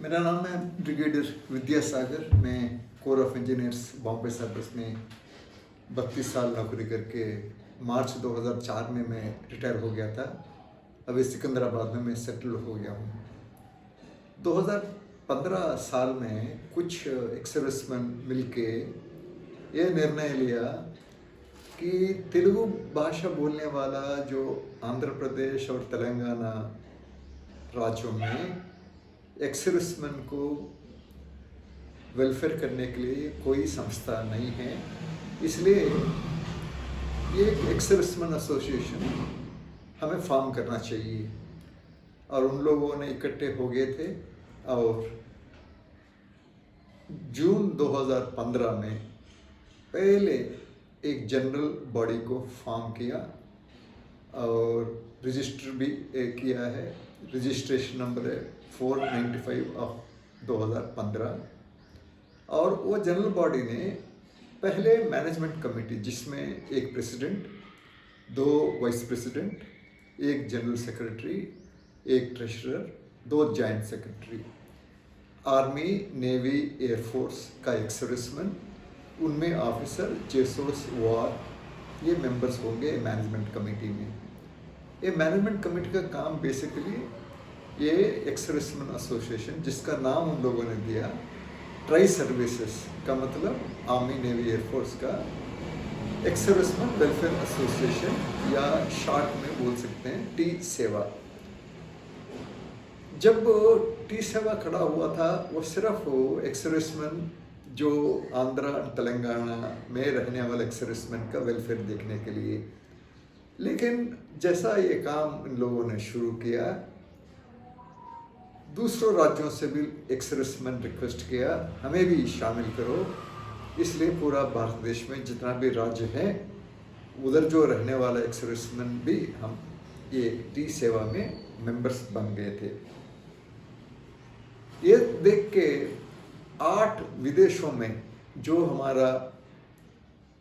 मेरा नाम है ब्रिगेडियर विद्यासागर। मैं core of engineers Bombay service में 32 साल नौकरी करके मार्च 2004 में मैं रिटायर हो गया था। अभी सिकंदराबाद में मैं सेटल हो गया हूँ। 2015 साल में कुछ एक्स-सर्विसमैन मिलके ये निर्णय लिया कि तेलुगु भाषा बोलने वाला जो आंध्र प्रदेश और तेलंगाना राज्यों में एक्स-सर्विसमैन को वेलफेयर करने के लिए कोई संस्था नहीं है, इसलिए ये एक्स-सर्विसमैन एसोसिएशन हमें फॉर्म करना चाहिए। और उन लोगों ने इकट्ठे हो गए थे और जून 2015 में पहले एक जनरल बॉडी को फॉर्म किया और रजिस्टर भी किया है। रजिस्ट्रेशन नंबर है 495 ऑफ 2015। और वो जनरल बॉडी ने पहले मैनेजमेंट कमेटी, जिसमें एक प्रेसिडेंट, 2 वाइस प्रेसिडेंट, एक जनरल सेक्रेटरी, एक treasurer, 2 joint secretary, army, navy, air force का एक सर्विसमैन, उनमें ऑफिसर, जेसोस, वार, ये मेंबर्स होंगे मैनेजमेंट कमेटी में। ये मैनेजमेंट कमेटी का काम बेसिकली ये एक्स-सर्विसमैन एसोसिएशन, जिसका नाम उन लोगों ने दिया ट्राई सर्विसेज, का मतलब आर्मी, नेवी, एयरफोर्स का एक्स-सर्विसमैन वेलफेयर एसोसिएशन, या शॉर्ट में बोल सकते हैं टी सेवा। जब टी सेवा खड़ा हुआ था वो सिर्फ एक्स-सर्विसमैन जो आंध्र तेलंगाना में रहने वाले एक्स-सर्विसमैन का वेलफेयर देखने के लिए। लेकिन जैसा ये काम इन लोगों ने शुरू किया, दूसरों राज्यों से भी एक्स-सर्विसमैन रिक्वेस्ट किया हमें भी शामिल करो। इसलिए पूरा भारत देश में जितना भी राज्य है उधर जो रहने वाला एक्स-सर्विसमैन भी हम ये टी सेवा में मेंबर्स बन गए थे। ये देख के 8 विदेशों में जो हमारा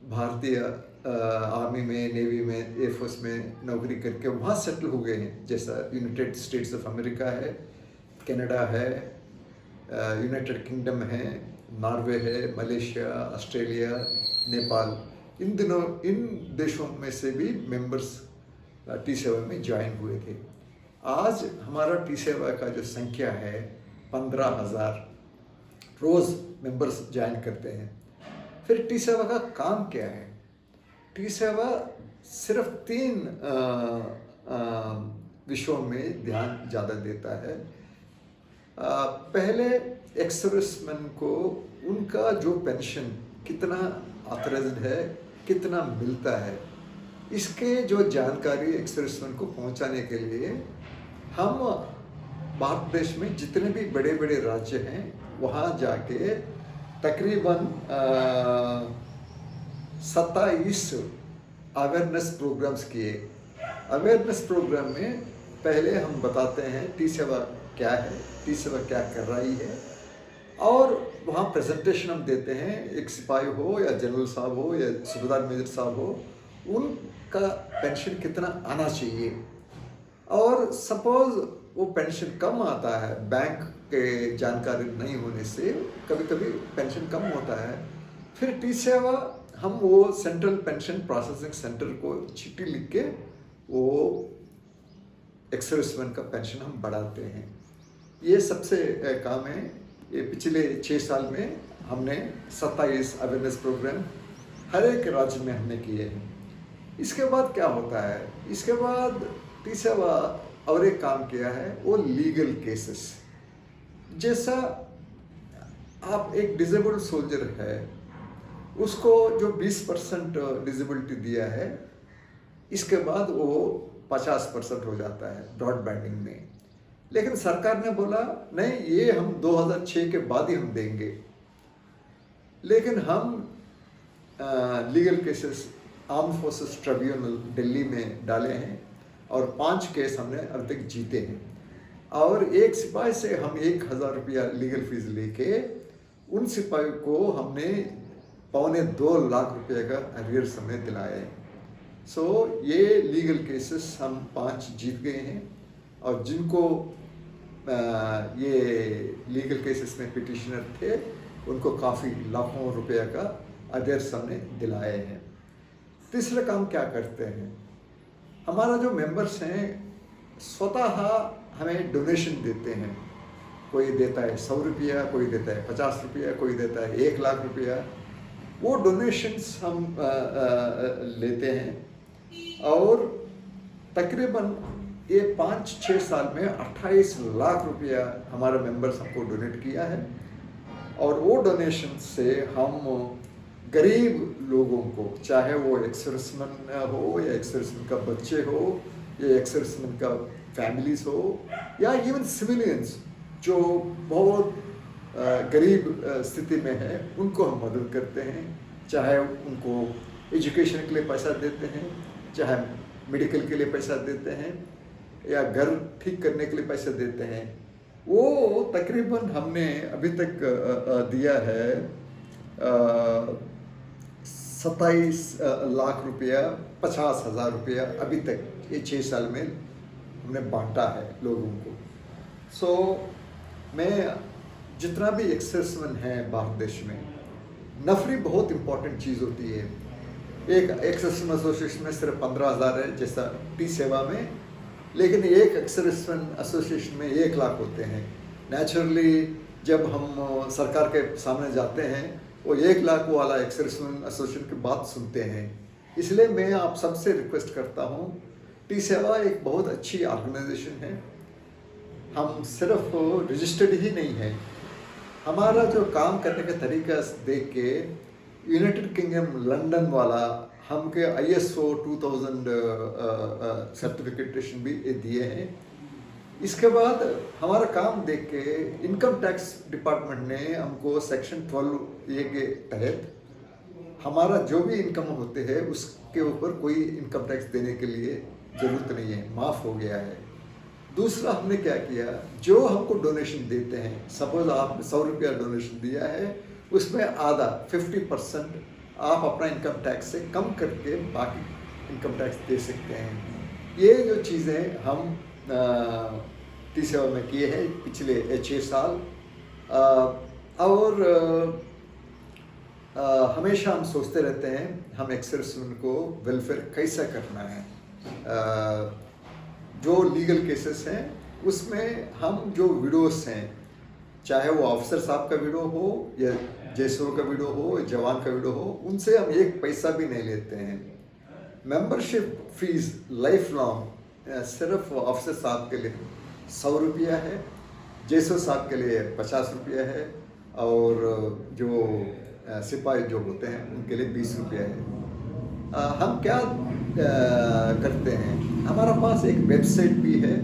भारतीय आर्मी में, नेवी में, एयरफोर्स में नौकरी करके वहाँ सेटल हो गए हैं, जैसा यूनाइटेड स्टेट्स ऑफ अमेरिका है, कनाडा है, यूनाइटेड किंगडम है, नॉर्वे है, मलेशिया, ऑस्ट्रेलिया, नेपाल, इन देशों में से भी मेंबर्स टी सेवा में ज्वाइन हुए थे। आज हमारा टी सेवा का जो संख्या है 15,000 रोज़ मेंबर्स ज्वाइन करते हैं। फिर टी सेवा का काम क्या है? टी सेवा सिर्फ 3 विषयों में ध्यान ज़्यादा देता है। पहले एक्स-सर्विसमैन को उनका जो पेंशन कितना ऑथराइज्ड है, कितना मिलता है, इसके जो जानकारी एक्स-सर्विसमैन को पहुंचाने के लिए हम भारत देश में जितने भी बड़े बड़े राज्य हैं वहाँ जाके तकरीबन 27 अवेयरनेस प्रोग्राम्स किए। अवेयरनेस प्रोग्राम में पहले हम बताते हैं टी सेवा क्या है, टी सेवा क्या कर रही है, और वहाँ प्रेजेंटेशन हम देते हैं। एक सिपाही हो या जनरल साहब हो या सूबेदार मेजर साहब हो, उनका पेंशन कितना आना चाहिए। और सपोज वो पेंशन कम आता है, बैंक के जानकारी नहीं होने से कभी कभी पेंशन कम होता है, फिर टी सेवा हम वो सेंट्रल पेंशन प्रोसेसिंग सेंटर को चिट्ठी लिख के वो एक्स-सर्विसमैन का पेंशन हम बढ़ाते हैं। ये सबसे काम है। ये पिछले 6 साल में हमने 27 अवेयरनेस प्रोग्राम हर एक राज्य में हमने किए हैं। इसके बाद क्या होता है? इसके बाद टी सेवा और एक काम किया है वो लीगल केसेस। जैसा आप एक डिसेबल्ड सोल्जर है, उसको जो 20% डिसेबिलिटी दिया है, इसके बाद वो 50% हो जाता है ब्रॉडबैंडिंग में। लेकिन सरकार ने बोला नहीं, ये हम 2006 के बाद ही हम देंगे। लेकिन हम legal cases armed forces tribunal Delhi में डाले हैं और 5 केस हमने अब तक जीते हैं। और एक सिपाही से हम 1,000 रुपया लीगल फीस लेके उन सिपाही को हमने 2.25 लाख रुपये का अरियर समय दिलाया है। सो ये लीगल केसेस हम 5 जीत गए हैं। और जिनको ये लीगल केसेस में पिटिशनर थे, उनको काफ़ी लाखों रुपया का अध्यक्ष हमने दिलाए हैं। तीसरा काम क्या करते हैं, हमारा जो मेंबर्स हैं स्वतः हमें डोनेशन देते हैं। कोई देता है 100 रुपया, कोई देता है 50 रुपया, कोई देता है 1 लाख रुपया। वो डोनेशंस हम लेते हैं और तकरीबन ये 5-6 साल में 28 लाख रुपया हमारे मेंबर्स हमको डोनेट किया है। और वो डोनेशन से हम गरीब लोगों को, चाहे वो एक्स-सर्विसमैन हो या एक्स-सर्विसमैन का बच्चे हो या एक्स-सर्विसमैन का फैमिलीज हो या इवन सिविलियंस जो बहुत गरीब स्थिति में है, उनको हम मदद करते हैं। चाहे उनको एजुकेशन के लिए पैसा देते हैं, चाहे मेडिकल के लिए पैसा देते हैं या घर ठीक करने के लिए पैसा देते हैं। वो तकरीबन हमने अभी तक दिया है 27 लाख रुपया, 50,000 रुपया अभी तक ये 6 साल में हमने बांटा है लोगों को। सो मैं जितना भी एक्स-सर्विसमैन है भारत देश में, नफरी बहुत इम्पोर्टेंट चीज़ होती है। एक एक्स-सर्विसमैन एसोसिएशन में सिर्फ 15,000 है जैसा टी सेवा में, लेकिन एक एक्स-सर्विसमैन एसोसिएशन में 1 लाख होते हैं। नेचुरली जब हम सरकार के सामने जाते हैं, वो 1 लाख वाला एक्स-सर्विसमैन एसोसिएशन की बात सुनते हैं। इसलिए मैं आप सबसे रिक्वेस्ट करता हूँ, टी सेवा एक बहुत अच्छी ऑर्गेनाइजेशन है। हम सिर्फ रजिस्टर्ड ही नहीं है, हमारा जो काम करने का तरीका देख के यूनाइटेड किंगडम लंदन वाला हमके ISO 2000 सर्टिफिकेशन भी दिए हैं। इसके बाद हमारा काम देख के इनकम टैक्स डिपार्टमेंट ने हमको सेक्शन 12A के तहत हमारा जो भी इनकम होते हैं उसके ऊपर कोई इनकम टैक्स देने के लिए ज़रूरत नहीं है, माफ़ हो गया है। दूसरा हमने क्या किया, जो हमको डोनेशन देते हैं, सपोज आपने 100 रुपया डोनेशन दिया है, उसमें आधा 50% आप अपना इनकम टैक्स से कम करके बाकी इनकम टैक्स दे सकते हैं। ये जो चीज़ें हम टी सेवा में किए हैं पिछले 6 साल। और हमेशा हम सोचते रहते हैं हम एक्स-सर्विसमैन को वेलफेयर कैसा करना है। जो लीगल केसेस हैं उसमें हम जो विडोस हैं, चाहे वो ऑफिसर साहब का विडो हो या जैसो का विडो हो, जवान का विडो हो, उनसे हम 1 पैसा भी नहीं लेते हैं। मेंबरशिप फीस लाइफ लॉन्ग सिर्फ ऑफिसर साहब के लिए 100 रुपया है, जैसो साहब के लिए 50 रुपया है और जो सिपाही जो होते हैं उनके लिए 20 रुपया है। हम क्या करते हैं, हमारा पास एक वेबसाइट भी है,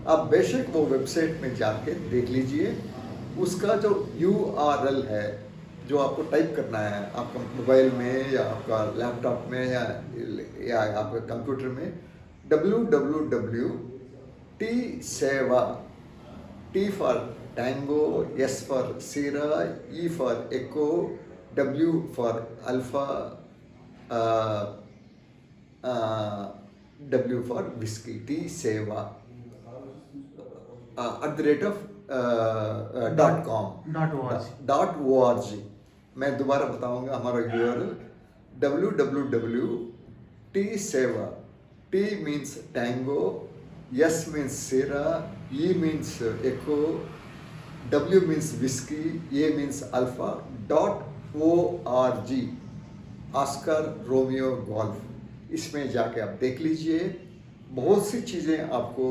आप बेशक वो वेबसाइट में जाके देख लीजिए। उसका जो URL है जो आपको टाइप करना है आपका मोबाइल में या आपका लैपटॉप में या आपके कंप्यूटर में, www.tseva, T for Tango, S for Sierra, E for Echo, W for Alpha, W for Whiskey, tseva .com.org। मैं दोबारा बताऊंगा हमारा URL www.tseva, T means Tango, S means Sierra, E means Echo, W means Whiskey, A means Alpha .org, Oscar Romeo golf. इसमें जाके आप देख लीजिए, बहुत सी चीज़ें आपको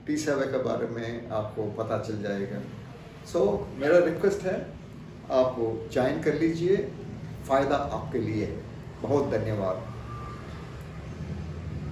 टी सेवा के बारे में आपको पता चल जाएगा। सो मेरा रिक्वेस्ट है आप ज्वाइन कर लीजिए, फ़ायदा आपके लिए है। बहुत धन्यवाद।